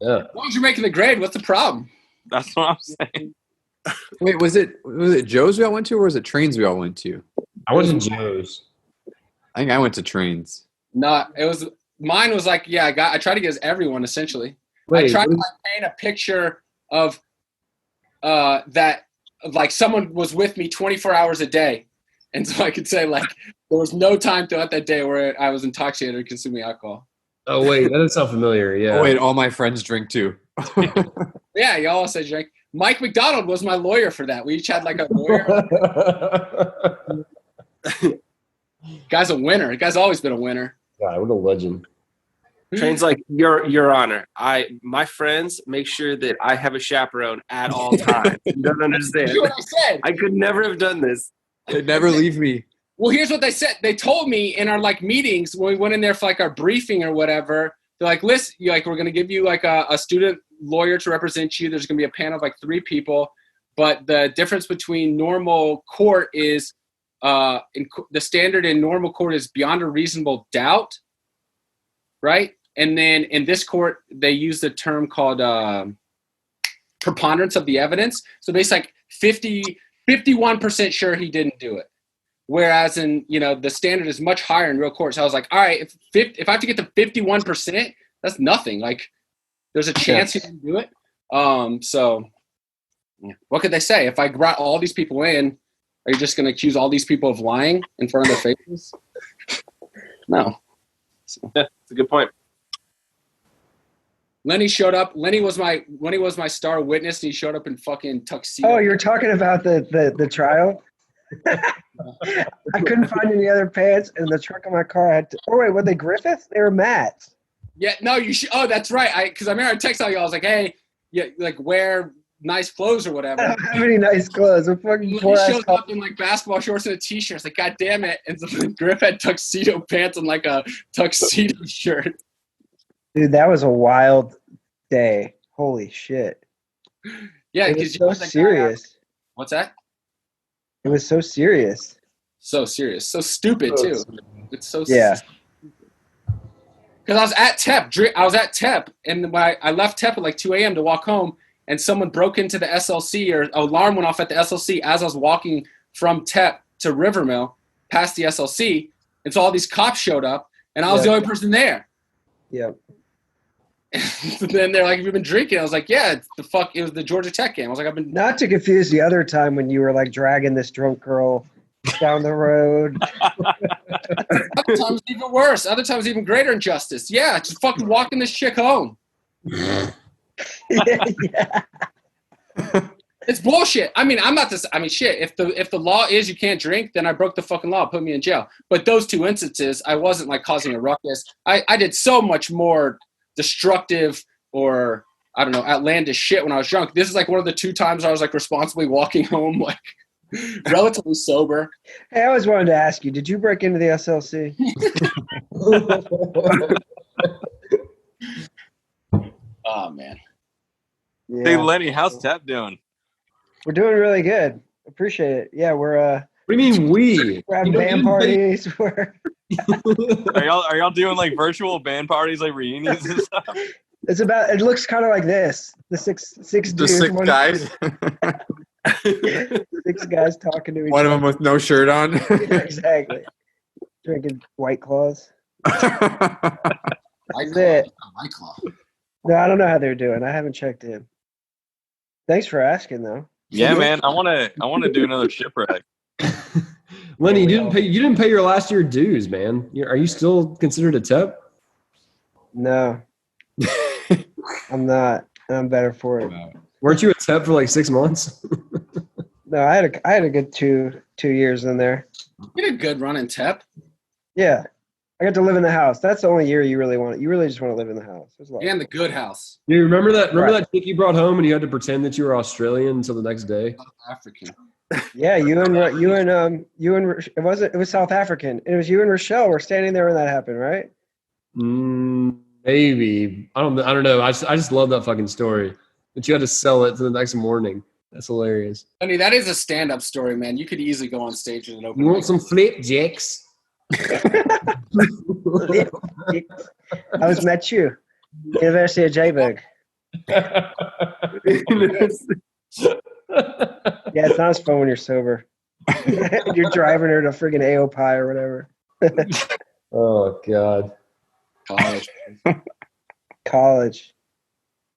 Yeah. As long as you're making the grade, what's the problem? That's what I'm saying. Wait, was it Joe's we all went to, or was it Trains we all went to? I went to Joe's. I think I went to Trains. No, mine was like, yeah, I tried to get everyone essentially. I Wait, tried to what like, paint a picture of that like someone was with me 24 hours a day. And so I could say like there was no time throughout that day where I was intoxicated or consuming alcohol. Oh wait, that doesn't sound familiar. Yeah. Oh wait, all my friends drink too. Yeah, y'all said drink. Mike McDonald was my lawyer for that. We each had like a lawyer. Guy's a winner. The guy's always been a winner. God, what a legend. Train's like, Your Honor, my friends make sure that I have a chaperone at all times. You don't understand. Here's what I said. I could never have done this. They never leave me. Well, here's what they said. They told me in our like meetings when we went in there for like our briefing or whatever. They're like, listen, we're going to give you like a student lawyer to represent you. There's going to be a panel of like 3 people. But the difference between normal court is the standard in normal court is beyond a reasonable doubt. Right. And then in this court, they use the term called preponderance of the evidence. So basically like 51% sure he didn't do it. Whereas in, the standard is much higher in real court. So I was like, all right, if I have to get to 51%, that's nothing. Like there's a chance he didn't do it. So what could they say? If I brought all these people in, are you just going to accuse all these people of lying in front of their faces? No. So. Yeah, that's a good point. Lenny showed up. Lenny was my star witness, and he showed up in fucking tuxedo. Oh, you're talking about the trial? I couldn't find any other pants, and the trunk of my car had to. Oh wait, were they Griffith? They were Matt's. Yeah, no, you should. Oh, that's right. Because I remember I texted you. I was like, hey, yeah, like wear nice clothes or whatever. I don't have any nice clothes. I'm fucking He poor shows ass. up in like basketball shorts and a t-shirt. It's like, God damn it! And so Griff had tuxedo pants and like a tuxedo shirt. Dude, that was a wild day. Holy shit! Yeah, It was because so serious. What's that? It was so serious. So serious, so stupid too. It's so Yeah. Because I was at TEP, and when I left TEP at like 2 a.m. to walk home, and someone broke into the SLC, or an alarm went off at the SLC as I was walking from TEP to Rivermill, past the SLC, and so all these cops showed up, and I was the only person there. Yep. And then they're like, "Have you been drinking?" I was like, "Yeah, it was the Georgia Tech game." I was like, "I've been." Not to confuse the other time when you were like dragging this drunk girl down the road. Other times even worse. Other times even greater injustice. Yeah, just fucking walking this chick home. Yeah. It's bullshit. I mean, I'm not this. I mean, shit. If the law is you can't drink, then I broke the fucking law. Put me in jail. But those 2 instances, I wasn't like causing a ruckus. I did so much more destructive or I don't know outlandish shit when I was drunk. This is like one of the 2 times I was like responsibly walking home like relatively sober. Hey, I always wanted to ask you, did you break into the SLC? Oh man. Yeah. Hey Lenny, how's TEP doing? We're doing really good. Appreciate it. Yeah, we're What do you mean we? having You know, band parties. We're Are y'all doing like virtual band parties, like reunions and stuff? it looks kind of like this. The six The dudes, 6 guys. 6 guys talking to each One of other. them with no shirt on. Yeah, exactly. Drinking White Claws. That's it. White Claw. No, I don't know how they're doing. I haven't checked in. Thanks for asking, though. Yeah, man. I wanna do another shipwreck. Lenny, you didn't pay your last year dues, man. Are you still considered a TEP? No, I'm not. I'm better for it. Weren't you a TEP for like 6 months? No, I had a good two years in there. You did a good run in TEP. Yeah, I got to live in the house. That's the only year you really want it. You really just want to live in the house. There's a lot. And the good house. Do you remember that? Remember Right. that chick you brought home and you had to pretend that you were Australian until the next day? South African. Yeah, you and it was South African. It was you and Rochelle were standing there when that happened, right? Maybe. I don't know. I just love that fucking story. That you had to sell it to the next morning. That's hilarious. I mean, that is a stand-up story, man. You could easily go on stage with an open You want mic. some flapjacks? I was met you, University of Joburg. Yeah, it's not as fun when you're sober. You're driving her to friggin' AOPI or whatever. Oh God. College. College.